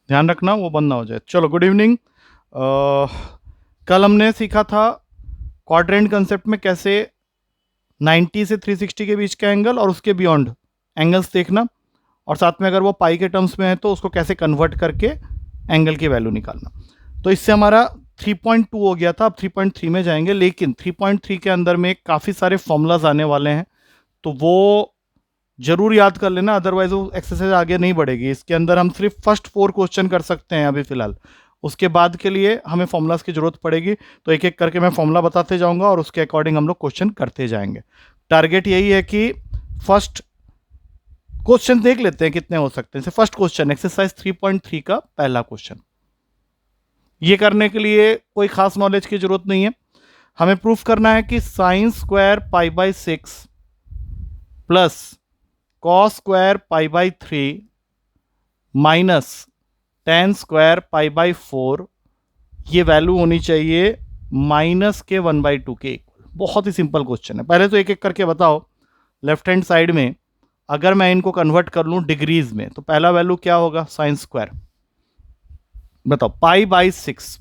ध्यान रखना वो बंद ना हो जाए। चलो गुड इवनिंग। कल हमने सीखा था क्वाड्रेंट कंसेप्ट में कैसे 90 से 360 के बीच का एंगल और उसके बियॉन्ड एंगल्स देखना, और साथ में अगर वो पाई के टर्म्स में है तो उसको कैसे कन्वर्ट करके एंगल की वैल्यू निकालना। तो इससे हमारा 3.2 हो गया था, अब 3.3 में जाएंगे, लेकिन 3.3 के अंदर में काफ़ी सारे फॉर्मूलाज आने वाले हैं, तो वो जरूर याद कर लेना, अदरवाइज वो एक्सरसाइज आगे नहीं बढ़ेगी। इसके अंदर हम सिर्फ फर्स्ट 4 क्वेश्चन कर सकते हैं अभी फिलहाल, उसके बाद के लिए हमें फॉर्मूलाज की जरूरत पड़ेगी। तो एक एक करके मैं फॉर्मूला बताते जाऊंगा और उसके अकॉर्डिंग हम लोग क्वेश्चन करते जाएंगे। टारगेट यही है कि फर्स्ट क्वेश्चन देख लेते हैं कितने हो सकते हैं। फर्स्ट क्वेश्चन एक्सरसाइज 3.3 का पहला क्वेश्चन। ये करने के लिए कोई खास नॉलेज की जरूरत नहीं है, हमें प्रूफ करना है कि sine square pi by 6 plus cos square pi by 3 minus ten square pi by 4, ये वैल्यू होनी चाहिए माइनस के 1/2 के इक्वल। बहुत ही सिंपल क्वेश्चन है। पहले तो एक एक करके बताओ, लेफ्ट हैंड साइड में अगर मैं इनको कन्वर्ट कर लूं डिग्रीज में तो पहला वैल्यू क्या होगा, साइन स्क्वायर। बताओ पाई बाई 6,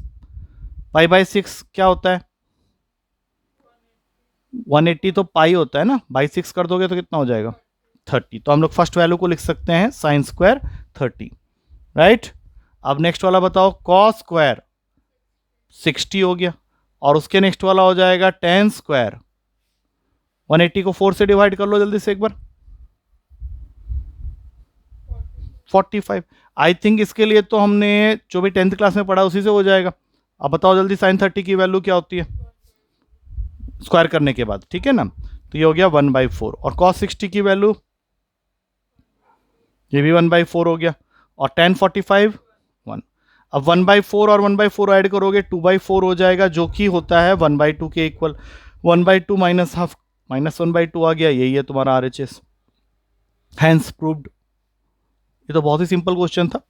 पाई बाई 6 क्या होता है, 180 तो पाई होता है ना, बाई 6 कर दोगे तो कितना हो जाएगा, 30। तो हम लोग फर्स्ट वैल्यू को लिख सकते हैं साइन स्क्वायर 30, राइट। अब नेक्स्ट वाला बताओ, कॉस स्क्वायर 60 हो गया, और उसके नेक्स्ट वाला हो जाएगा टेन स्क्वायर। 180 को 4 से डिवाइड कर लो जल्दी से एक बार, 45। आई थिंक इसके लिए तो हमने जो भी 10th क्लास में पढ़ा उसी से हो जाएगा। अब बताओ जल्दी, साइन 30 की वैल्यू क्या होती है स्क्वायर करने के बाद, ठीक है ना। तो ये हो गया 1/4, और cos 60 की वैल्यू ये भी 1/4 हो गया, और tan 45 1। अब 1/4 और 1/4 ऐड करोगे 2/4 हो जाएगा, जो कि होता है 1/2 के इक्वल। 1/2 माइनस हाफ माइनस 1/2 आ गया, यही है तुम्हारा RHS। Hence proved. ये तो बहुत ही सिंपल क्वेश्चन था,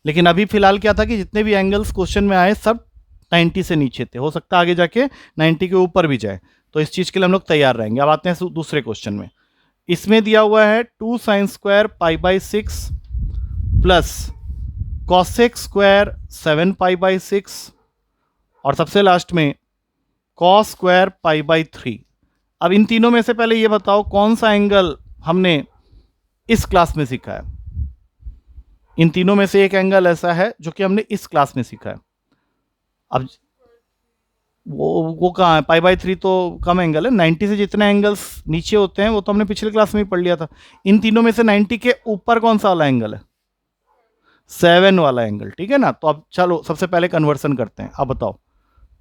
लेकिन अभी फिलहाल क्या था कि जितने भी एंगल्स क्वेश्चन में आए सब 90 से नीचे थे, हो सकता है आगे जाके 90 के ऊपर भी जाए, तो इस चीज़ के लिए हम लोग तैयार रहेंगे। अब आते हैं दूसरे क्वेश्चन में। इसमें दिया हुआ है 2 sine square pi by 6 plus cosec square 7 pi by 6, और सबसे लास्ट में कॉस स्क्वायर पाई बाई 3। अब इन तीनों में से पहले ये बताओ कौन सा एंगल हमने इस क्लास में सीखा है। इन तीनों में से एक एंगल ऐसा है जो कि हमने इस क्लास में सीखा है। अब वो कहाँ है, पाई बाई 3 तो कम एंगल है, 90 से जितने एंगल्स नीचे होते हैं वो तो हमने पिछले क्लास में ही पढ़ लिया था। इन तीनों में से 90 के ऊपर कौन सा वाला एंगल है, 7 वाला एंगल, ठीक है ना। तो अब चलो सबसे पहले कन्वर्सन करते हैं। अब बताओ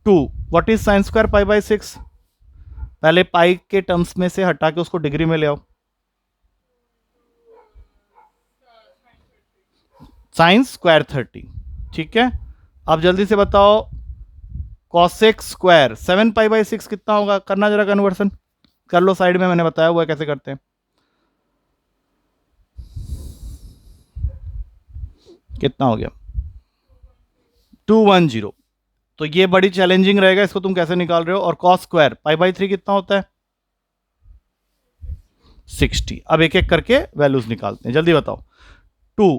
2 what is sine square pi by 6। पहले पाई के टर्म्स में से हटा के उसको डिग्री में ले आओ, साइन स्क्वायर 30, ठीक है। अब जल्दी से बताओ कॉसेक स्क्वायर 7 पाई बाई 6 कितना होगा, करना जरा कन्वर्सन कर लो, साइड में मैंने बताया हुआ है कैसे करते हैं। कितना हो गया, 210। तो ये बड़ी चैलेंजिंग रहेगा, इसको तुम कैसे निकाल रहे हो। और कॉस स्क्वायर पाई बाई 3 कितना होता है, 60। अब एक एक करके वैल्यूज निकालते हैं, जल्दी बताओ। 2,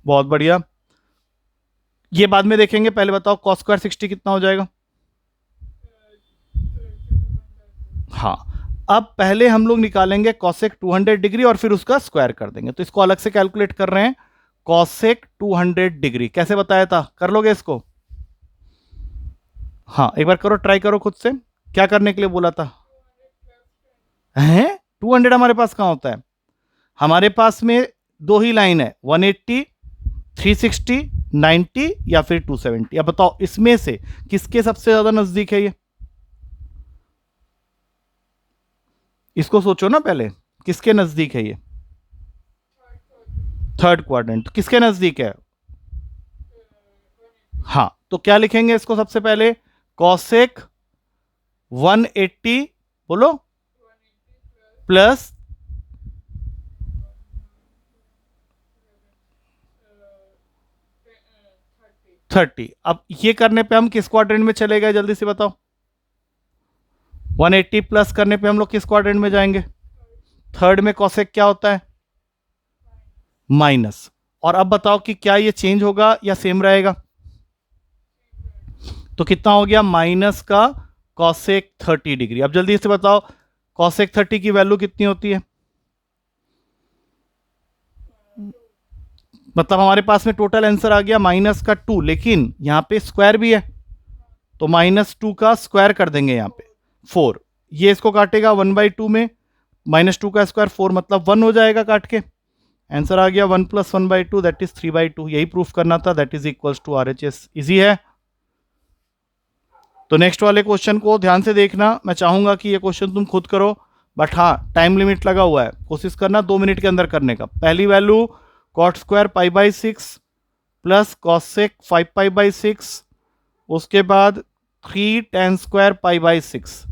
बहुत बढ़िया, ये बाद में देखेंगे, पहले बताओ कॉस स्क्वायर 60 कितना हो जाएगा। हाँ, अब पहले हम लोग निकालेंगे कॉसेक 200 डिग्री और फिर उसका स्क्वायर कर देंगे, तो इसको अलग से कैलकुलेट कर रहे हैं। कॉसेक 200 डिग्री कैसे बताया था, कर लोगे इसको। हाँ एक बार करो, ट्राई करो खुद से, क्या करने के लिए बोला था। हैं 200 हमारे पास कहाँ होता है, हमारे पास में दो ही लाइन है, 180 360 90 या फिर 270। अब बताओ इसमें से किसके सबसे ज्यादा नजदीक है ये, इसको सोचो ना पहले, किसके नजदीक है ये, थर्ड क्वाड्रेंट, किसके नजदीक है। हाँ तो क्या लिखेंगे इसको सबसे पहले, कॉसेक 180 बोलो प्लस 30। अब ये करने पे हम किस क्वाड्रेंट में चले गए, जल्दी से बताओ। 180 प्लस करने पे हम लोग किस क्वाड्रेंट में जाएंगे, थर्ड में कॉसेक क्या होता है, माइनस, और अब बताओ कि क्या ये चेंज होगा या सेम रहेगा? तो कितना हो गया? माइनस का कॉसेक 30 डिग्री। अब जल्दी से बताओ कॉसेक 30 की वैल्यू कितनी होती है? मतलब हमारे पास में टोटल आंसर आ गया माइनस का 2, लेकिन यहां पे स्क्वायर भी है, तो -2 का स्क्वायर कर देंगे यहां पे 4। ये इसको काटेगा 1/2 में, -2 का स्क्वायर 4 मतलब 1 हो जाएगा काट के। आंसर आ गया 1 + 1/2 दैट इज 3/2। यही प्रूफ करना था, that is equals to RHS। Easy है। तो नेक्स्ट वाले क्वेश्चन को ध्यान से देखना। मैं चाहूंगा कि ये क्वेश्चन तुम खुद करो, बट हाँ टाइम लिमिट लगा हुआ है, कोशिश करना 2 मिनट के अंदर करने का। पहली value cot square π/6 plus cosec 5π/6, उसके बाद 3 tan स्क्वायर π/6,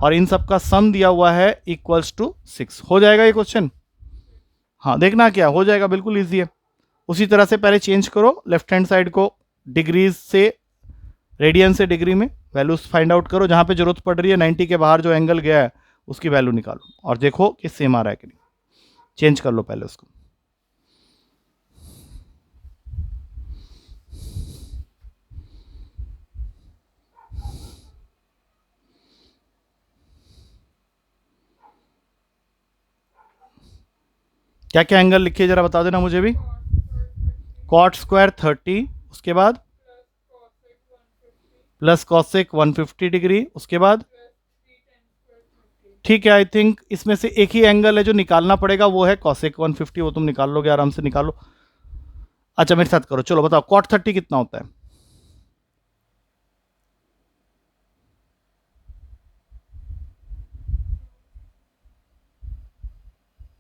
और इन सब का सम दिया हुआ है इक्वल्स टू 6। हो जाएगा ये क्वेश्चन? हाँ देखना क्या हो जाएगा, बिल्कुल ईजी है। उसी तरह से पहले चेंज करो लेफ्ट हैंड साइड को, डिग्रीज से रेडियन से डिग्री में वैल्यूज फाइंड आउट करो। जहां पे जरूरत पड़ रही है 90 के बाहर जो एंगल गया है उसकी वैल्यू निकालो और देखो कि सेम आ रहा है कि नहीं। चेंज कर लो पहले उसको। क्या क्या एंगल लिखिए जरा बता देना मुझे भी। कॉट स्क्वायर 30, उसके बाद प्लस कॉसेक 150 डिग्री, उसके बाद ठीक है। आई थिंक इसमें से एक ही एंगल है जो निकालना पड़ेगा, वो है कॉसेक 150। वो तुम निकाल लोगे, आराम से निकालो। अच्छा मेरे साथ करो, चलो बताओ कॉट 30 कितना होता है?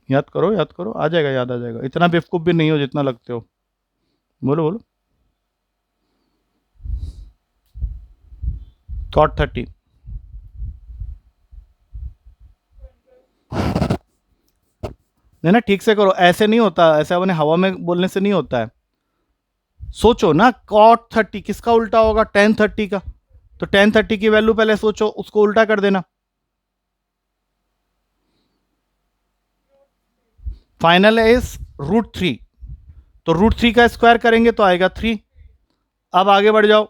याद करो याद करो, आ जाएगा, याद आ जाएगा। इतना बेवकूफ भी नहीं हो जितना लगते हो। बोलो बोलो। कॉट 30 नहीं ना, ठीक से करो, ऐसे नहीं होता, ऐसे अपने हवा में बोलने से नहीं होता है। सोचो ना, कॉट 30 किसका उल्टा होगा? tan 30 का। तो tan 30 की वैल्यू पहले सोचो, उसको उल्टा कर देना। फाइनल इज √3, तो √3 का स्क्वायर करेंगे तो आएगा 3। अब आगे बढ़ जाओ,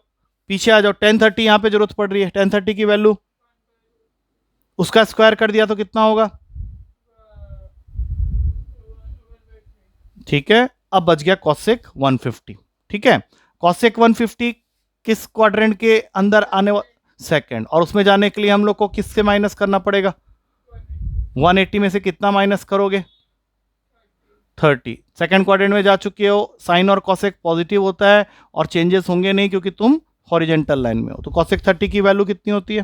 पीछे आ जाओ। tan 30 यहां पे जरूरत पड़ रही है, tan 30 की वैल्यू उसका स्क्वायर कर दिया तो कितना होगा? ठीक है। अब बच गया कॉसेक 150। ठीक है, कॉसेक 150 किस क्वाड्रेंट के अंदर आने वाला? सेकंड। और उसमें जाने के लिए हम लोग को किससे माइनस करना पड़ेगा? 180 में से कितना माइनस करोगे? 30। सेकंड क्वाड्रेंट में जा चुके हो, साइन और कॉसेक पॉजिटिव होता है और चेंजेस होंगे नहीं क्योंकि तुम हॉरिजेंटल लाइन में हो। तो कॉसेक 30 की वैल्यू कितनी होती है?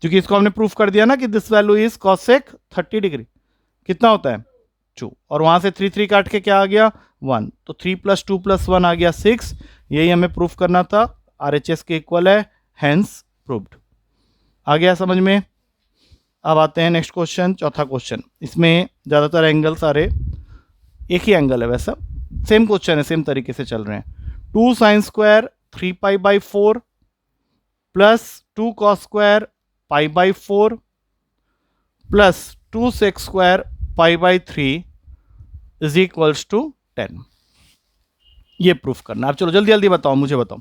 क्योंकि इसको हमने प्रूफ कर दिया ना कि this value is cosec 30 degree. कितना होता है? 2। और वहां से 3 काट के क्या आ गया? 1। तो 3 + 2 + 1 आ गया 6। यही हमें प्रूफ करना था, RHS के इक्वल है, हैंस प्रूव्ड। आ गया समझ में? अब आते हैं नेक्स्ट क्वेश्चन, चौथा क्वेश्चन। इसमें ज़्यादातर एंगल सारे एक ही एंगल है, वैसा सेम क्वेश्चन है, सेम तरीके से चल रहे हैं। 2 sin square 3π/4 plus 2 cos square π/4 plus 2 sec square π/3 is equals to 10। ये प्रूफ करना। अब चलो जल्दी जल्दी बताओ, मुझे बताओ।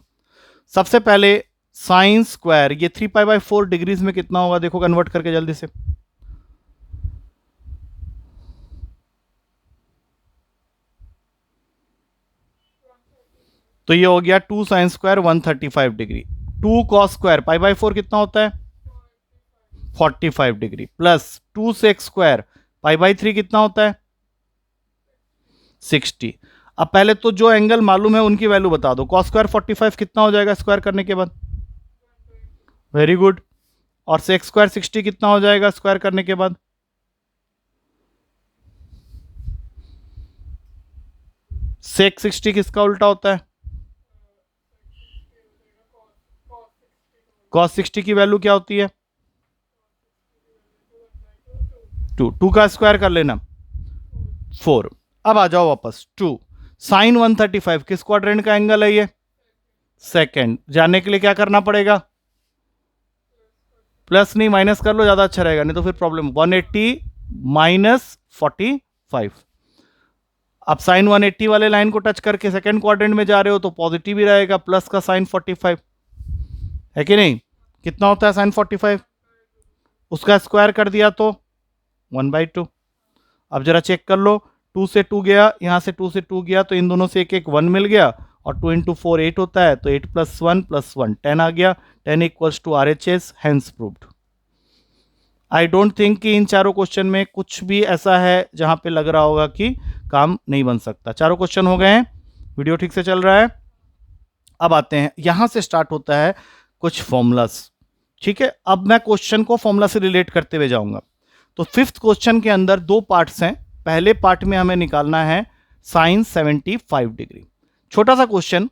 सबसे पहले साइन स्क्वायर, ये 3π/4 डिग्रीज में कितना होगा? देखो कन्वर्ट करके जल्दी से। तो ये हो गया 2 sin square 135 degree. 2 cos square π/4 कितना होता है? 45 डिग्री प्लस 2 sec स्क्वायर π/3 कितना होता है? 60। अब पहले तो जो एंगल मालूम है उनकी वैल्यू बता दो। cos स्क्वायर 45 कितना हो जाएगा स्क्वायर करने के बाद? Very good. और sec स्क्वायर 60 कितना हो जाएगा स्क्वायर करने के बाद? sec 60 किसका उल्टा होता है? cos 60 की वैल्यू क्या होती है? 2 का स्क्वायर कर लेना 4। अब आ जाओ वापस 2 साइन 135 किस क्वाड्रेंट का एंगल है? ये सेकंड। जाने के लिए क्या करना पड़ेगा? प्लस नहीं माइनस कर लो, ज्यादा अच्छा रहेगा, नहीं तो फिर प्रॉब्लम। 180 - 45। अब साइन 180 वाले लाइन को टच करके सेकंड क्वाड्रेंट में जा रहे हो तो पॉजिटिव ही रहेगा, प्लस का साइन 45 है कि नहीं। कितना होता है साइन 45, उसका स्क्वायर कर दिया तो 1/2। अब जरा चेक कर लो, 2 से 2 गया, यहां से 2 से 2 गया, तो इन दोनों से एक एक 1 मिल गया, और 2 इंटू 4 8 होता है, तो 8 + 1 + 1 10 आ गया। 10 = RHS, hence proved. I don't think कि इन चारों क्वेश्चन में कुछ भी ऐसा है जहां पे लग रहा होगा कि काम नहीं बन सकता। चारों क्वेश्चन हो गए हैं, वीडियो ठीक से चल रहा है। अब आते हैं, यहां से स्टार्ट होता है कुछ फॉर्मूलास, ठीक है। अब मैं क्वेश्चन को फॉर्मूला से रिलेट करते हुए जाऊंगा। तो 5th क्वेश्चन के अंदर 2 पार्ट्स हैं। पहले पार्ट में हमें निकालना है साइन 75 डिग्री। छोटा सा क्वेश्चन,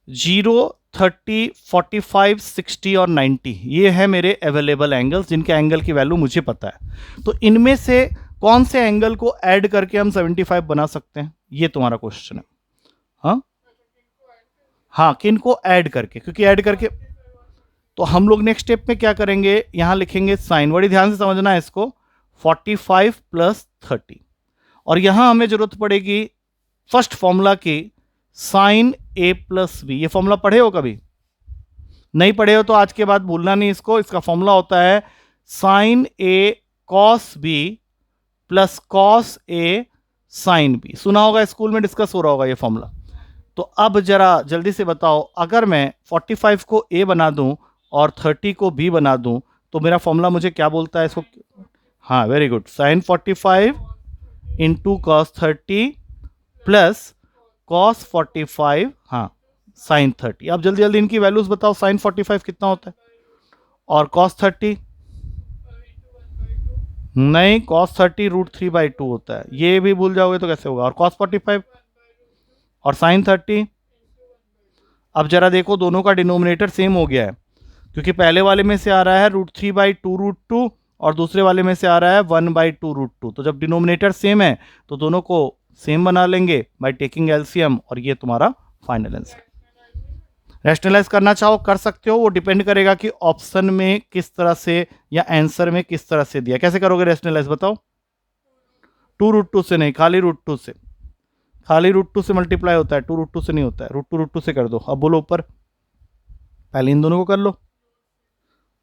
0, 30, 45, 60 और 90 ये है मेरे अवेलेबल एंगल्स, जिनके एंगल की वैल्यू मुझे पता है। तो इनमें से कौन से एंगल को ऐड करके हम 75 बना सकते हैं, ये तुम्हारा क्वेश्चन है। हाँ हाँ, किन को ऐड करके, क्योंकि ऐड करके तो हम लोग नेक्स्ट स्टेप में क्या करेंगे, यहां लिखेंगे साइन, बड़ी ध्यान से समझना है इसको, 45 + 30, और यहां हमें जरूरत पड़ेगी फर्स्ट फॉर्मूला की, साइन A + B। ये फॉर्मूला पढ़े हो कभी? नहीं पढ़े हो तो आज के बाद भूलना नहीं इसको। इसका फॉर्मूला होता है sign A cos B + cos A sin B। सुना होगा, स्कूल में डिस्कस हो रहा होगा ये फॉर्मूला। तो अब जरा जल्दी से बताओ, अगर मैं 45 को A बना दूं और 30 को B बना दूं तो मेरा फॉर्मूला मुझे क्या बोलता है इसको? हाँ, very good, sign 45 × cos 30 + cos 45, हाँ, साइन 30। अब जल्दी जल्दी इनकी वैल्यूज बताओ, साइन 45 कितना होता है और cos 30? नहीं, cos 30 √3/2 होता है। ये भी भूल जाओगे तो कैसे होगा? और cos 45 और साइन 30। अब जरा देखो, दोनों का डिनोमिनेटर सेम हो गया है, क्योंकि पहले वाले में से आ रहा है √3/2 और दूसरे वाले में से आ रहा है 1/2 तो जब डिनोमिनेटर सेम है तो दोनों को सेम बना लेंगे बाय टेकिंग एलसीएम, और ये तुम्हारा फाइनल आंसर। रैशनलाइज करना चाहो कर सकते हो, वो डिपेंड करेगा कि ऑप्शन में किस तरह से या आंसर में किस तरह से दिया। कैसे करोगे रैशनलाइज बताओ? 2√2 से नहीं, खाली √2 से, खाली √2 से मल्टीप्लाई होता है, 2√2 से नहीं होता है। √2 से कर दो। अब बोलो ऊपर, पहले इन दोनों को कर लो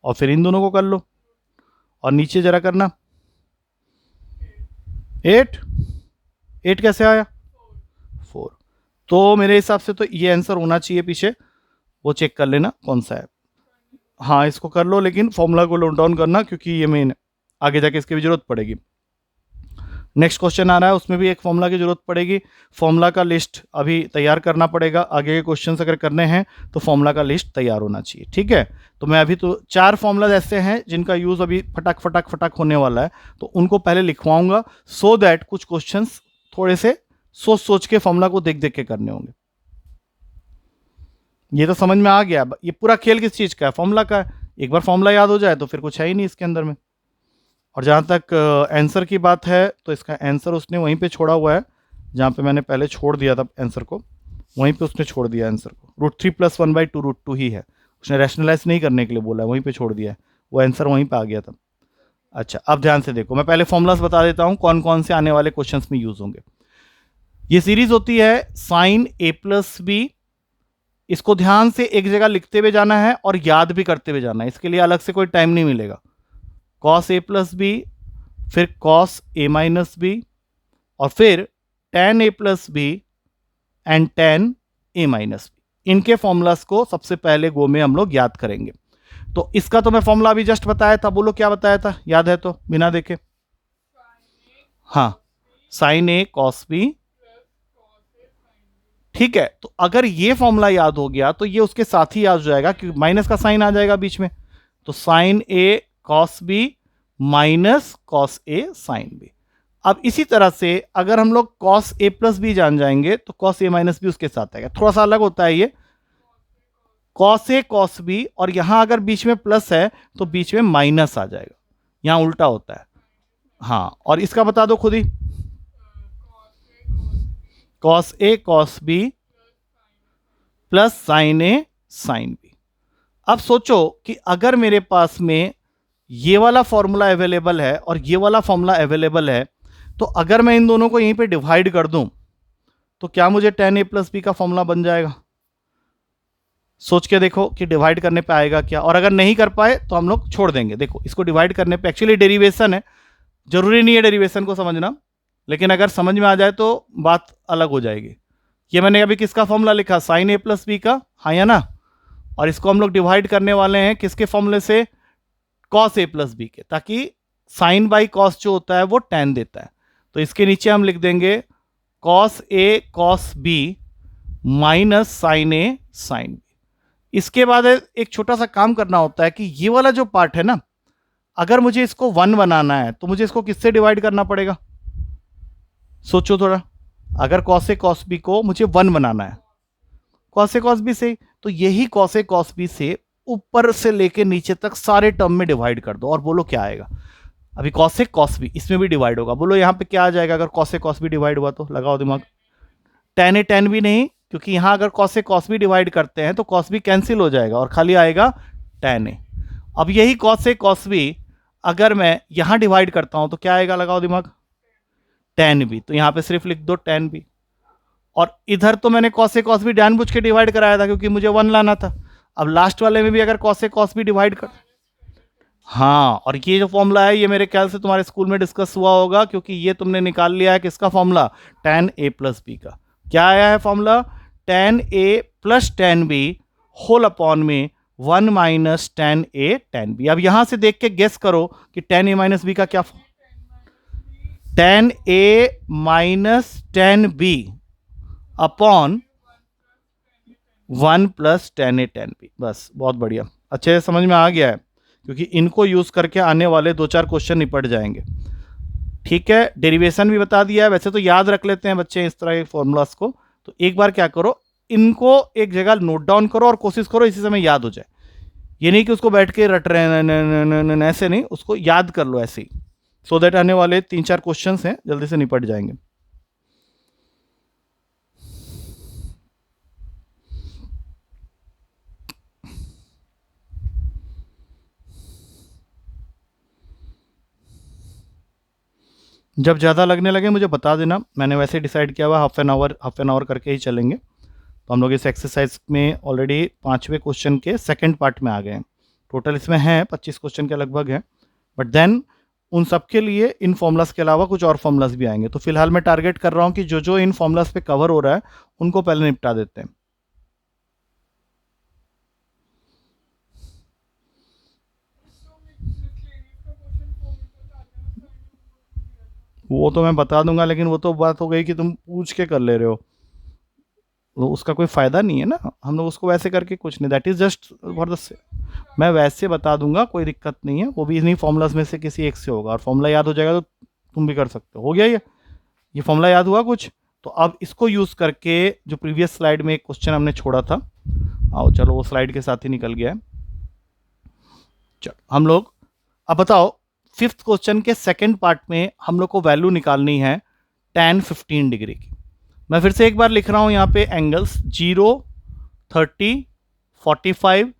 और फिर इन दोनों को कर लो, और नीचे जरा करना 8 कैसे आया? 4। तो मेरे हिसाब से तो ये आंसर होना चाहिए पीछे, वो चेक कर लेना कौन सा है। हाँ, इसको कर लो, लेकिन फॉर्मूला को नोट डाउन करना, क्योंकि ये मेन आगे जाके इसकी भी जरूरत पड़ेगी। नेक्स्ट क्वेश्चन आ रहा है, उसमें भी एक फॉर्मूला की जरूरत पड़ेगी। फॉर्मूला का लिस्ट अभी तैयार करना पड़ेगा, आगे के क्वेश्चन अगर करने हैं तो फॉर्मूला का लिस्ट तैयार होना चाहिए, ठीक है। तो मैं अभी तो 4 फॉर्मूला ऐसे हैं जिनका यूज अभी फटाक फटाक फटाक होने वाला है, तो उनको पहले लिखवाऊंगा, सो दैट कुछ क्वेश्चन थोड़े से सोच सोच के फॉर्मूला को देख देख के करने होंगे। ये तो समझ में आ गया। ये पूरा खेल किस चीज का है? फॉर्मूला का है। एक बार फॉर्मूला याद हो जाए तो फिर कुछ है ही नहीं इसके अंदर में। और जहाँ तक आंसर की बात है, तो इसका आंसर उसने वहीं पे छोड़ा हुआ है जहाँ पे मैंने पहले छोड़ दिया था आंसर को, वहीं पे उसने छोड़ दिया आंसर को। √3 + 1/2 √2 ही है, उसने रैशनलाइज नहीं करने के लिए बोला है, वहीं पे छोड़ दिया है, वो आंसर वहीं पे आ गया था। अच्छा, अब ध्यान से देखो, मैं पहले फॉर्मूलास बता देता हूँ कौन कौन से आने वाले क्वेश्चन में यूज होंगे। ये सीरीज होती है साइन A + B। इसको ध्यान से एक जगह लिखते हुए जाना है और याद भी करते हुए जाना है, इसके लिए अलग से कोई टाइम नहीं मिलेगा। cos A + B, फिर cos A - B, और फिर tan A + B and tan A - B। इनके फॉर्मूलास को सबसे पहले गो में हम लोग याद करेंगे। तो इसका तो मैं फॉर्मूला अभी जस्ट बताया था, बोलो क्या बताया था, याद है तो बिना देखे? हाँ, sin A cos B, ठीक है। तो अगर ये फॉर्मूला याद हो गया तो ये उसके साथ ही याद हो जाएगा, क्योंकि माइनस का साइन आ जाएगा बीच में। तो sin A cos B - cos A sin B। अब इसी तरह से अगर हम लोग cos A + B जान जाएंगे तो cos A - B उसके साथ आएगा। थोड़ा सा अलग होता है ये, cos A cos B, और यहां अगर बीच में प्लस है तो बीच में माइनस आ जाएगा, यहां उल्टा होता है। हाँ, और इसका बता दो खुद ही, cos A cos B + sin A sin B। अब सोचो कि अगर मेरे पास में ये वाला फॉर्मूला अवेलेबल है और ये वाला फॉर्मूला अवेलेबल है, तो अगर मैं इन दोनों को यहीं पे डिवाइड कर दूं तो क्या मुझे tan a प्लस बी का फॉर्मूला बन जाएगा? सोच के देखो कि डिवाइड करने पे आएगा क्या, और अगर नहीं कर पाए तो हम लोग छोड़ देंगे। देखो इसको डिवाइड करने पे एक्चुअली डेरिवेशन है, जरूरी नहीं है डेरिवेशन को समझना, लेकिन अगर समझ में आ जाए तो बात अलग हो जाएगी। ये मैंने अभी किसका फॉर्मूला लिखा? साइन ए प्लस बी का, हाँ या ना? और इसको हम लोग डिवाइड करने वाले हैं किसके फॉर्मूले से? कॉस ए प्लस बी के, ताकि साइन बाई कॉस जो होता है वो tan देता है। तो इसके नीचे हम लिख देंगे cos A cos B minus sign A sine B. इसके बाद एक छोटा सा काम करना होता है कि ये वाला जो पार्ट है ना, अगर मुझे इसको 1 बनाना है तो मुझे इसको किससे डिवाइड करना पड़ेगा? सोचो थोड़ा। अगर कॉस ए कॉस बी को मुझे 1 बनाना है, कॉस ए कॉस बी से, तो यही कॉस ए कॉस बी से ऊपर से लेके नीचे तक सारे टर्म में डिवाइड कर दो और बोलो क्या आएगा। अभी कॉस ए कॉस बी इसमें भी डिवाइड होगा, बोलो यहां पे क्या आ जाएगा अगर cos A cos B divide हुआ तो? लगाओ दिमाग। tan ए tan बी नहीं, क्योंकि यहां अगर cos A cos B divide करते हैं तो कॉस बी कैंसिल हो जाएगा और खाली आएगा tan ए। अब यही कॉस ए कॉस बी अगर मैं यहां डिवाइड करता हूं तो क्या आएगा? लगाओ दिमाग। tan बी, तो यहां पे सिर्फ लिख दो tan बी। और इधर तो मैंने कॉस ए कॉस बी जानबूझ के डिवाइड कराया था क्योंकि मुझे 1 लाना था। अब लास्ट वाले में भी अगर cos A cos B divide कर, हाँ, और ये जो फॉर्मूला है ये मेरे ख्याल से तुम्हारे स्कूल में डिस्कस हुआ होगा, क्योंकि ये तुमने निकाल लिया है किसका formula? tan a plus B का। क्या आया है formula? tan a plus tan b whole upon में 1 minus tan a tan b। अब यहां से देख के गेस करो कि tan a माइनस बी का क्या? tan a minus tan b upon 1 plus tan a tan b। बस, बहुत बढ़िया, अच्छे से समझ में आ गया है, क्योंकि इनको यूज करके आने वाले 2-4 क्वेश्चन निपट जाएंगे। ठीक है, डेरिवेशन भी बता दिया है, वैसे तो याद रख लेते हैं बच्चे इस तरह के फॉर्मूलास को। तो एक बार क्या करो, इनको एक जगह नोट डाउन करो और कोशिश करो इसी समय याद हो जाए। ये नहीं कि उसको बैठ के रट रहे हैं, ऐसे नहीं, उसको याद कर लो ऐसे ही, सो दैट आने वाले 3-4 क्वेश्चन हैं जल्दी से निपट जाएंगे। जब ज़्यादा लगने लगे मुझे बता देना, मैंने वैसे डिसाइड किया हुआ हाफ एन आवर करके ही चलेंगे। तो हम लोग इस एक्सरसाइज में ऑलरेडी 5वें क्वेश्चन के सेकंड पार्ट में आ गए हैं। टोटल इसमें हैं 25 क्वेश्चन के लगभग हैं, बट देन उन सब के लिए इन फॉर्मूलाज के अलावा कुछ और फॉर्मूलाज भी आएंगे। तो फिलहाल मैं टारगेट कर रहा हूँ कि जो जो इन फॉर्मूलाज पे कवर हो रहा है उनको पहले निपटा देते हैं। वो तो मैं बता दूंगा, लेकिन वो तो बात हो गई कि तुम पूछ के कर ले रहे हो, तो उसका कोई फ़ायदा नहीं है ना। हम लोग उसको वैसे करके कुछ नहीं, that is just for the, मैं वैसे बता दूंगा, कोई दिक्कत नहीं है। वो भी इन्हीं फॉर्मूलाज में से किसी एक से होगा, और फॉर्मूला याद हो जाएगा तो तुम भी कर सकते हो। गया ये फॉर्मूला याद हुआ कुछ? तो अब इसको यूज़ करके जो प्रीवियस स्लाइड में एक क्वेश्चन हमने छोड़ा था, आओ चलो वो स्लाइड के साथ ही निकल गया है। चलो हम लोग अब बताओ, 5th क्वेश्चन के सेकंड पार्ट में हम लोग को वैल्यू निकालनी है tan 15 डिग्री की। मैं फिर से एक बार लिख रहा हूं यहाँ पे एंगल्स 0, 30, 45,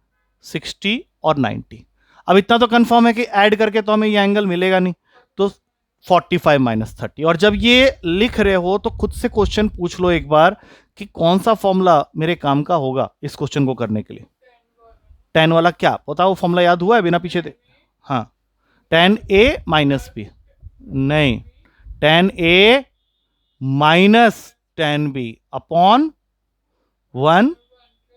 60 और 90। अब इतना तो कंफर्म है कि ऐड करके तो हमें ये एंगल मिलेगा नहीं, तो 45 माइनस 30। और जब ये लिख रहे हो तो खुद से क्वेश्चन पूछ लो एक बार कि कौन सा फॉर्मूला मेरे काम का होगा इस क्वेश्चन को करने के लिए। tan वाला क्या पता, वो फॉर्मूला याद हुआ है बिना पीछे दे? हाँ, tan a माइनस बी, नहीं, tan a minus tan b upon 1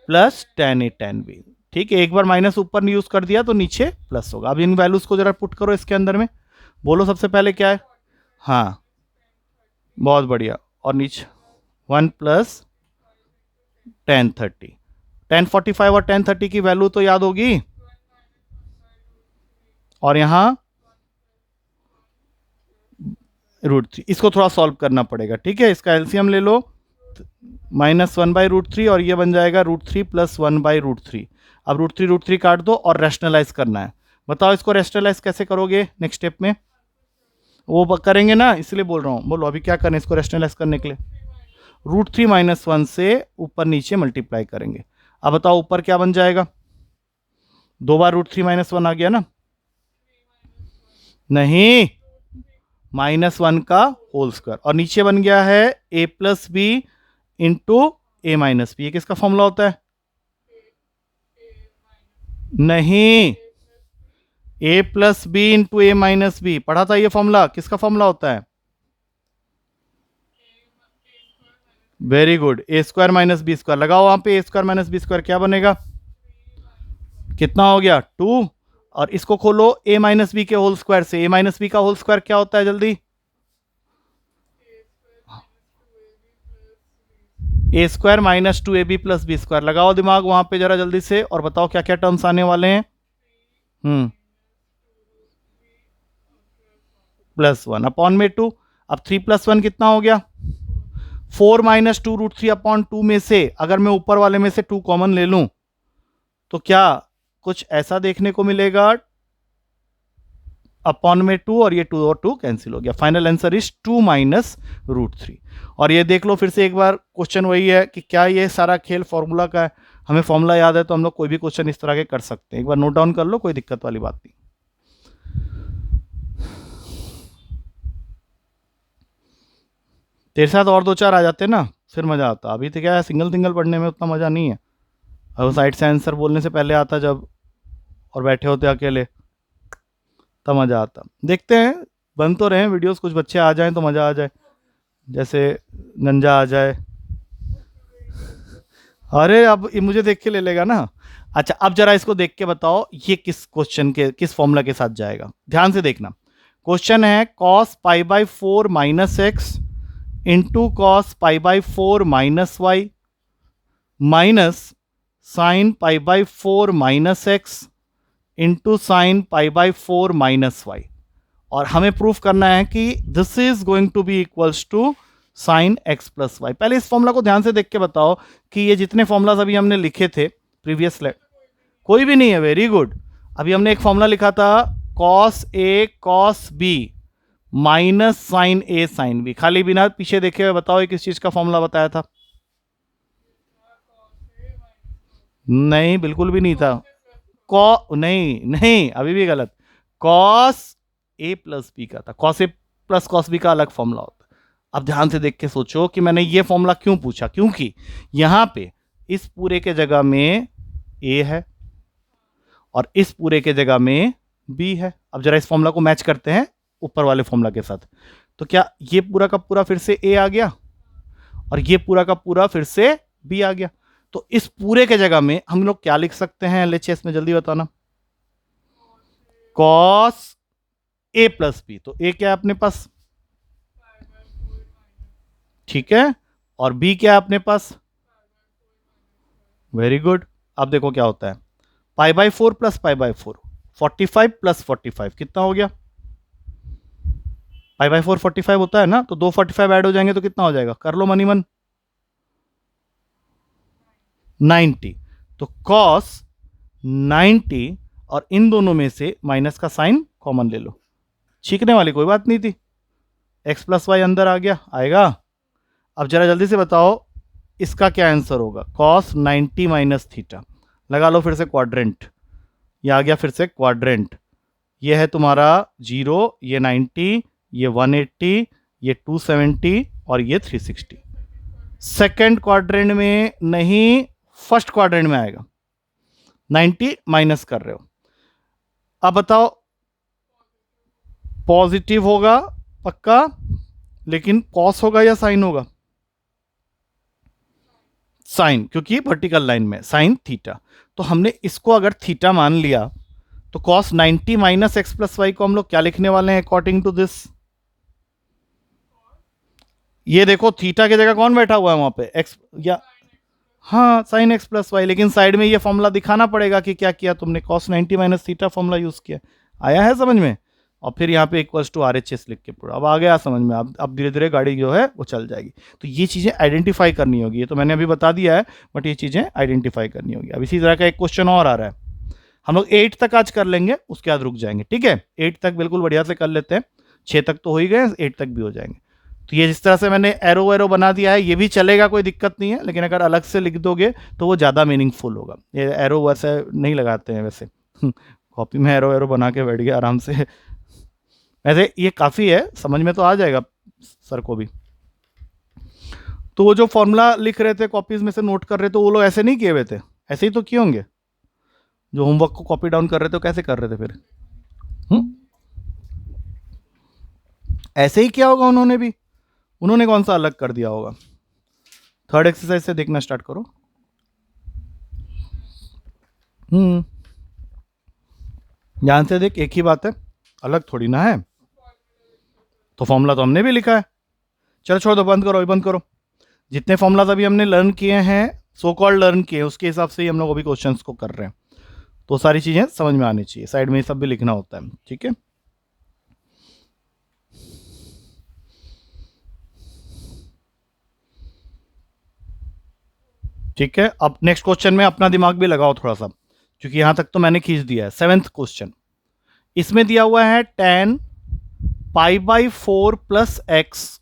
plus tan a tan b। ठीक है, एक बार माइनस ऊपर यूज कर दिया तो नीचे प्लस होगा। अब इन वैल्यूज को जरा पुट करो इसके अंदर में, बोलो सबसे पहले क्या है? हाँ, बहुत बढ़िया, और नीचे 1 प्लस tan 30, tan 45 और tan 30 की वैल्यू तो याद होगी, और यहां √3। इसको थोड़ा सॉल्व करना पड़ेगा, ठीक है। इसका एलसीएम ले लो, -1/√3, और ये बन जाएगा √3 प्लस 1/√3। अब √3 काट दो और रैशनलाइज करना है। बताओ इसको रैशनलाइज कैसे करोगे नेक्स्ट स्टेप में? वो करेंगे ना, इसलिए बोल रहा हूँ। बोलो अभी क्या करें इसको रैशनलाइज करने के लिए? √3 - 1 से ऊपर नीचे मल्टीप्लाई करेंगे। अब बताओ ऊपर क्या बन जाएगा? 2 बार √3 - 1 आ गया ना? नहीं, -1 का होल स्क्वायर, और नीचे बन गया है a plus B into A minus B. ये किसका फॉर्मूला होता है? नहीं, A plus B into A minus B पढ़ा था ये फॉर्मूला। किसका फॉर्मूला होता है? Very good, A square minus B square. लगाओ वहां पे, A square minus B square क्या बनेगा? कितना हो गया? 2। और इसको खोलो ए माइनस बी के होल स्क्वायर से। ए माइनस बी का होल स्क्वायर क्या होता है? जल्दी, a square minus 2ab plus b square. लगाओ दिमाग वहां पे जरा जल्दी से, और बताओ क्या क्या टर्म्स आने वाले हैं। +1 अपॉन में 2। अब 3 + 1 कितना हो गया? 4 माइनस 2√3 अपॉन 2 में से अगर मैं ऊपर वाले में से 2 कॉमन ले लूं तो क्या कुछ ऐसा देखने को मिलेगा? अपॉन में 2 और ये 2 और 2 कैंसिल हो गया। Final answer is 2 minus √3। और ये देख लो फिर से एक बार, क्वेश्चन वही है कि क्या ये सारा खेल फॉर्मूला का है? हमें फॉर्मूला याद है तो हम लोग कोई भी क्वेश्चन इस तरह के कर सकते हैं। एक बार नोट डाउन कर लो, कोई दिक्कत वाली बात नहीं। तेरे साथ और 2-4 आ जाते ना, फिर मजा आता। अभी तो क्या है, सिंगल सिंगल पढ़ने में उतना मजा नहीं है। अब साइड से आंसर बोलने से पहले आता जब, और बैठे होते अकेले, तब मजा आता। देखते हैं, बन तो रहे वीडियोस, कुछ बच्चे आ जाएं तो मजा आ जाए, जैसे गंजा आ जाए। अरे अब ये मुझे देख के ले लेगा ना। अच्छा, अब जरा इसको देख के बताओ ये किस क्वेश्चन के, किस फॉर्मूला के साथ जाएगा। ध्यान से देखना, क्वेश्चन है cos π/4 minus x into cos π/4 minus y minus sine π/4 minus x into sine π/4 minus y. और हमें प्रूफ करना है कि this is going to be equals to sine x plus y. पहले इस फॉर्मूला को ध्यान से देख के बताओ कि ये जितने फॉर्मूलाज अभी हमने लिखे थे प्रीवियस स्लाइड, कोई भी नहीं है। Very good. अभी हमने एक फॉर्मूला लिखा था cos A cos B minus sign A sine B. खाली बिना पीछे देखे हुए बताओ ये किस चीज का फॉर्मूला बताया था? नहीं, बिल्कुल भी नहीं था। नहीं नहीं, अभी भी गलत। कॉस ए प्लस बी का था। Cos A plus cos B का अलग फॉर्मूला होता है। अब ध्यान से देख के सोचो कि मैंने ये फॉर्मूला क्यों पूछा। क्योंकि यहां पे इस पूरे के जगह में ए है और इस पूरे के जगह में बी है। अब जरा इस फॉर्मूला को मैच करते हैं ऊपर वाले फॉर्मूला के साथ। तो क्या ये पूरा का पूरा फिर से ए आ गया और ये पूरा का पूरा फिर से बी आ गया? तो इस पूरे के जगह में हम लोग क्या लिख सकते हैं एलएचएस में? जल्दी बताना। Cos A plus B. तो ए क्या है अपने पास? ठीक है। और बी क्या है अपने पास? Very good. अब देखो क्या होता है, π/4 प्लस π/4 45 प्लस 45 कितना हो गया? π/4 45 होता है ना, तो 2 45 ऐड हो जाएंगे तो कितना हो जाएगा? कर लो मनी मन। 90। तो cos 90 और इन दोनों में से माइनस का साइन कॉमन ले लो। छींकने वाली कोई बात नहीं थी। x प्लस वाई अंदर आ गया, आएगा। अब जरा जल्दी से बताओ इसका क्या आंसर होगा? cos 90 minus theta. लगा लो फिर से क्वाड्रेंट। ये आ गया फिर से क्वाड्रेंट। ये है तुम्हारा 0, ये 90, ये 180, ये 270 और ये 360। सेकेंड क्वाड्रेंट में नहीं, फर्स्ट क्वाड्रेंट में आएगा। 90 माइनस कर रहे हो। अब बताओ, पॉजिटिव होगा पक्का, लेकिन कॉस होगा या साइन होगा? साइन, क्योंकि वर्टिकल लाइन में साइन थीटा। तो हमने इसको अगर थीटा मान लिया तो cos 90 minus x plus y को हम लोग क्या लिखने वाले हैं अकॉर्डिंग टू दिस? ये देखो थीटा की जगह कौन बैठा हुआ है वहां पे? एक्स या हाँ, साइन एक्स प्लस वाई। लेकिन साइड में ये फॉर्मूला दिखाना पड़ेगा कि क्या किया तुमने, cos 90 minus theta formula use किया। आया है समझ में? और फिर यहाँ पे इक्वल्स टू RHS लिख के पूरा। अब आ गया समझ में। अब धीरे धीरे गाड़ी जो है वो चल जाएगी। तो ये चीज़ें आइडेंटिफाई करनी होगी। ये तो मैंने अभी बता दिया है, बट ये चीज़ें आइडेंटिफाई करनी होगी। अब इसी तरह का एक क्वेश्चन और आ रहा है। हम लोग 8 तक आज कर लेंगे, उसके बाद रुक जाएंगे। ठीक है, 8 तक बिल्कुल बढ़िया से कर लेते हैं। 6 तक तो हो ही गए, 8 तक भी हो जाएंगे। तो ये जिस तरह से मैंने एरो वेरो बना दिया है ये भी चलेगा, कोई दिक्कत नहीं है। लेकिन अगर अलग से लिख दोगे तो वो ज़्यादा मीनिंगफुल होगा। ये एरो वैसे नहीं लगाते हैं वैसे। कॉपी में एरो वेरो बना के बैठ गया आराम से। वैसे ये काफ़ी है, समझ में तो आ जाएगा सर को भी। तो वो जो फॉर्मूला लिख रहे थे कॉपीज में से नोट कर रहे थे, वो लोग ऐसे नहीं किए हुए थे, ऐसे ही तो किए होंगे। जो होमवर्क को कॉपी डाउन कर रहे थे कैसे कर रहे थे फिर? ऐसे ही किया होगा उन्होंने भी। उन्होंने कौन सा अलग कर दिया होगा? थर्ड एक्सरसाइज से देखना स्टार्ट करो। ध्यान से देख, एक ही बात है, अलग थोड़ी ना है। तो फॉर्मूला तो हमने भी लिखा है। चलो छोड़ दो, बंद करो, बंद करो। जितने फॉर्मूलाज अभी हमने लर्न किए हैं, सो कॉल्ड लर्न किए, उसके हिसाब से ही हम लोग अभी क्वेश्चंस को कर रहे हैं। तो सारी चीजें समझ में आनी चाहिए, साइड में ये सब भी लिखना होता है, ठीक है। ठीक है, अब नेक्स्ट क्वेश्चन में अपना दिमाग भी लगाओ थोड़ा सा, क्योंकि यहां तक तो मैंने खींच दिया है। 7th क्वेश्चन, इसमें दिया हुआ है tan π/4 plus x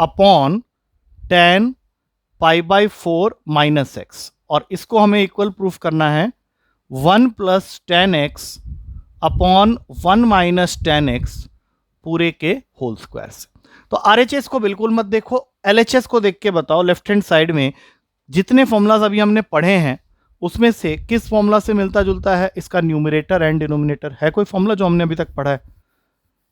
upon tan π/4 minus x, और इसको हमें इक्वल प्रूफ करना है 1 प्लस tan x अपॉन 1 माइनस tan x पूरे के होल स्क्वायर से। तो RHS को बिल्कुल मत देखो, LHS को देख के बताओ। लेफ्ट हैंड साइड में जितने फॉर्मूलाज अभी हमने पढ़े हैं उसमें से किस फॉर्मूला से मिलता जुलता है इसका न्यूमरेटर एंड डिनोमिनेटर? है कोई फॉर्मूला जो हमने अभी तक पढ़ा है?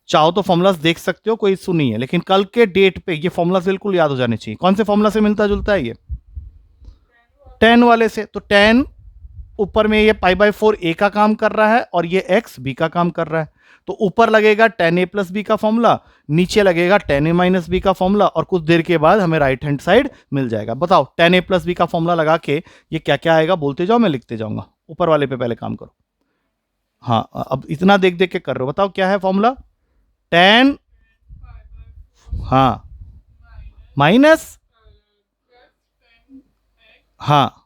चाहो तो फॉर्मूलाज देख सकते हो, कोई इशू नहीं है, लेकिन कल के डेट पे ये फॉर्मूलाज बिल्कुल याद हो जाने चाहिए। कौन से फॉर्मूला से मिलता जुलता है ये? tan वाले से। तो tan ऊपर में ये π/4 a का काम कर रहा है और ये x b का काम कर रहा है। तो ऊपर लगेगा tan a प्लस बी का फॉर्मूला, नीचे लगेगा tan a माइनस बी का फॉर्मूला, और कुछ देर के बाद हमें राइट हैंड साइड मिल जाएगा। बताओ tan a प्लस बी का फॉर्मूला लगा के ये क्या क्या आएगा, बोलते जाओ, मैं लिखते जाऊंगा। ऊपर वाले पे पहले काम करो। हाँ, अब इतना देख देख के कर रहे हो, बताओ क्या है फॉर्मूला? tan, हाँ, माइनस, हाँ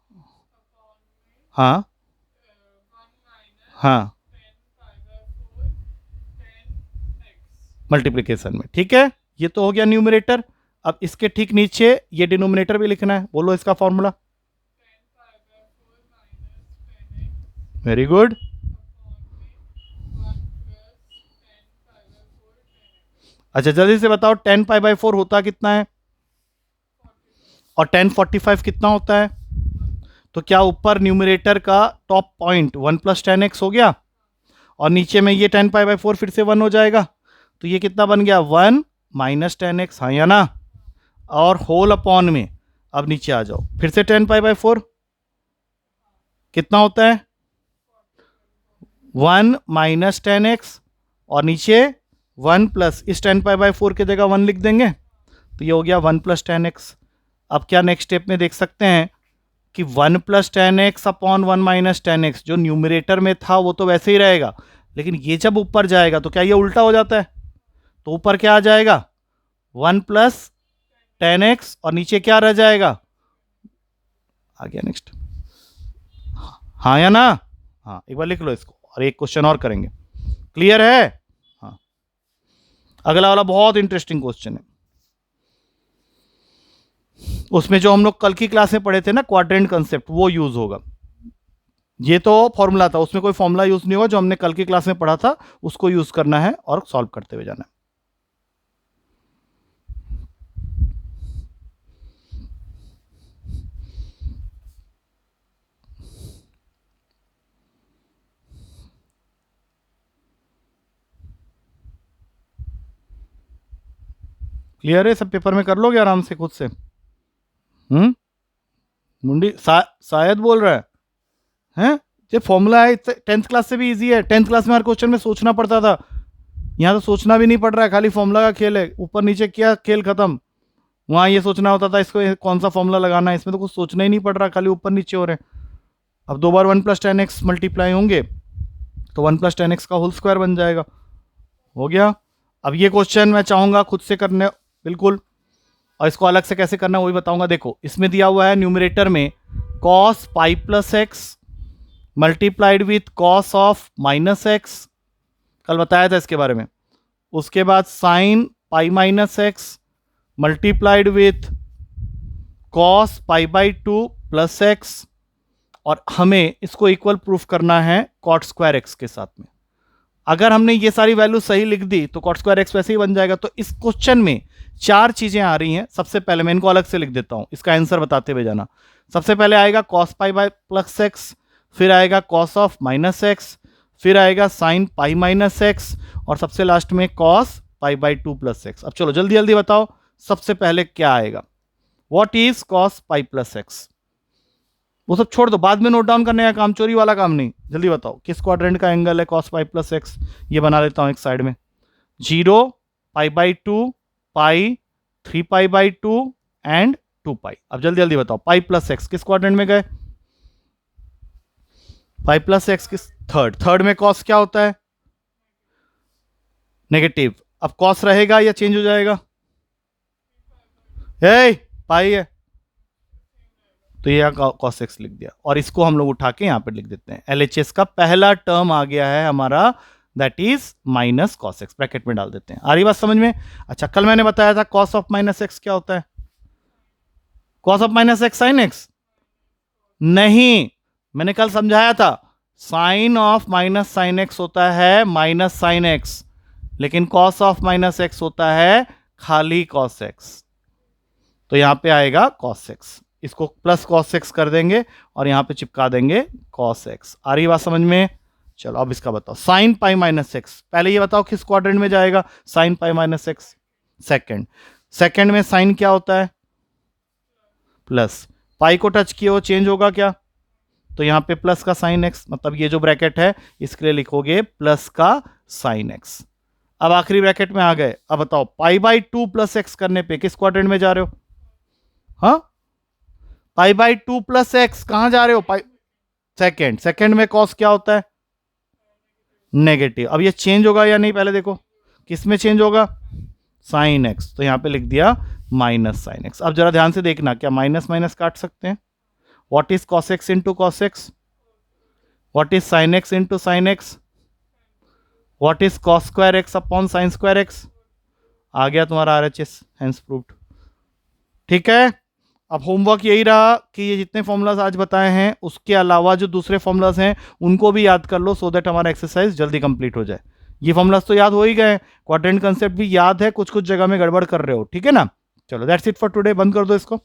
हाँ हाँ, मल्टीप्लिकेशन में, ठीक है। ये तो हो गया न्यूमरेटर। अब इसके ठीक नीचे ये डिनोमिनेटर भी लिखना है, बोलो इसका फॉर्मूला। Very good. अच्छा जल्दी से बताओ tan π/4 होता कितना है और tan 45 कितना होता है? तो क्या ऊपर न्यूमरेटर का top point 1 plus tan x हो गया, और नीचे में ये tan π/4 फिर से 1 हो जाएगा। तो ये कितना बन गया? 1 माइनस tan x, हाँ या ना? और होल अपॉन में, अब नीचे आ जाओ, फिर से tan π/4 कितना होता है? 1 माइनस tan x, और नीचे 1 प्लस, इस tan π/4 की जगह 1 लिख देंगे, तो ये हो गया 1 प्लस tan x। अब क्या नेक्स्ट स्टेप में देख सकते हैं कि 1 प्लस tan x अपॉन 1 माइनस tan x, जो न्यूमरेटर में था वो तो वैसे ही रहेगा, लेकिन ये जब ऊपर जाएगा तो क्या ये उल्टा हो जाता है? तो ऊपर क्या आ जाएगा? 1 प्लस tan x, और नीचे क्या रह जाएगा? आ गया नेक्स्ट, हाँ या ना? हाँ, एक बार लिख लो इसको और एक क्वेश्चन और करेंगे। क्लियर है? हाँ, अगला वाला बहुत इंटरेस्टिंग क्वेश्चन है। उसमें जो हम लोग कल की क्लास में पढ़े थे ना, क्वाड्रेंट कंसेप्ट, वो यूज होगा। ये तो फॉर्मूला था, उसमें कोई फॉर्मूला यूज नहीं होगा। जो हमने कल की क्लास में पढ़ा था उसको यूज करना है और सॉल्व करते हुए जाना है। क्लियर है? सब पेपर में कर लोगे आराम से खुद से। मुंडी शायद बोल रहा है हैं? ये फॉर्मूला है, 10th क्लास से भी इजी है। 10th क्लास में हर क्वेश्चन में सोचना पड़ता था, यहाँ तो सोचना भी नहीं पड़ रहा है, खाली फॉर्मूला का खेल है। ऊपर नीचे किया, खेल खत्म। वहाँ ये सोचना होता था इसको कौन सा फॉर्मूला लगाना है, इसमें तो कुछ सोचना ही नहीं पड़ रहा, खाली ऊपर नीचे हो रहे हैं। अब 2 बार 1 प्लस tan x मल्टीप्लाई होंगे तो 1 प्लस tan x का होल स्क्वायर बन जाएगा। हो गया। अब ये क्वेश्चन मैं चाहूंगा खुद से करने, बिल्कुल, और इसको अलग से कैसे करना है वो भी बताऊंगा। देखो इसमें दिया हुआ है न्यूमरेटर में cos pi plus x multiplied with cos of minus x, कल बताया था इसके बारे में। उसके बाद sine pi minus x multiplied with cos π/2 plus x, और हमें इसको इक्वल प्रूफ करना है cot स्क्वायर एक्स के साथ में। अगर हमने ये सारी वैल्यू सही लिख दी तो cot स्क्वायर एक्स वैसे ही बन जाएगा। तो इस क्वेश्चन में चार चीजें आ रही हैं। सबसे पहले मैं इनको अलग से लिख देता हूं, इसका आंसर बताते हुए जाना। सबसे पहले आएगा cos pi by plus x, फिर आएगा कॉस ऑफ माइनस एक्स, फिर आएगा साइन पाई माइनस एक्स, और सबसे लास्ट में cos pi by 2 plus x. अब चलो जल्दी जल्दी बताओ, सबसे पहले क्या आएगा? What is cos pi plus x? वो सब छोड़ दो, बाद में नोट डाउन करने का काम, चोरी वाला काम नहीं। जल्दी बताओ किस क्वाड्रेंट का एंगल है कॉस पाई प्लस एक्स? ये बना लेता हूं एक साइड में। 0, pi by 2, pi, 3 pi by 2 and 2 पाई। अब जल्दी जल्दी बताओ पाई प्लस एक्स किस क्वाड्रेंट में गए? पाई प्लस एक्स किस? थर्ड में कॉस क्या होता है? नेगेटिव। अब कॉस रहेगा या चेंज हो जाएगा? पाई है तो ये कॉस एक्स लिख दिया, और इसको हम लोग उठा के यहां पर लिख देते हैं। एलएचएस का पहला टर्म आ गया है हमारा, that is minus cos x, bracket में डाल देते हैं। आ रही बात समझ में? अच्छा, कल मैंने बताया था कॉस ऑफ माइनस एक्स क्या होता है? Cos of minus x sine x? नहीं, मैंने कल समझाया था sine of minus sine x होता है माइनस साइन एक्स, लेकिन कॉस ऑफ माइनस एक्स होता है खाली कॉस एक्स। तो यहां पे आएगा कॉस एक्स, इसको प्लस कॉस एक्स कर देंगे और यहां पे चिपका देंगे कॉस एक्स। आ रही बात समझ में? चलो अब इसका बताओ, साइन पाई माइनस एक्स, पहले ये बताओ किस क्वाड्रेंट में जाएगा? Sign pi minus x second में साइन क्या होता है? प्लस। पाई को टच किए हो चेंज होगा क्या? तो यहां पे प्लस का साइन एक्स, मतलब ये जो ब्रैकेट है इसके लिए लिखोगे प्लस का साइन एक्स। अब आखिरी ब्रैकेट में आ गए। अब बताओ पाई बाई 2 प्लस एक्स करने पे किस क्वाड्रेंट में जा रहे हो? हाँ, पाई बाई 2 प्लस एक्स कहां जा रहे हो? पाई सेकंड में कॉस क्या होता है? नेगेटिव। अब ये चेंज होगा या नहीं पहले देखो, किस में चेंज होगा? साइन एक्स, तो यहां पे लिख दिया माइनस साइन एक्स। अब जरा ध्यान से देखना, क्या माइनस माइनस काट सकते हैं? What is cos x into cos x? What is sine x into sine x? What is cos square x upon sine square x? आ गया तुम्हारा आरएचएस, हेंस प्रूव्ड। ठीक है, अब होमवर्क यही रहा कि ये जितने फॉर्मूलाज आज बताए हैं उसके अलावा जो दूसरे फॉर्मूलाज हैं उनको भी याद कर लो, सो दैट हमारा एक्सरसाइज जल्दी कंप्लीट हो जाए। ये फॉर्मूलाज तो याद हो ही गए, क्वाड्रेंट कंसेप्ट भी याद है, कुछ कुछ जगह में गड़बड़ कर रहे हो, ठीक है ना? चलो दैट्स इट फॉर टुडे, बंद कर दो इसको।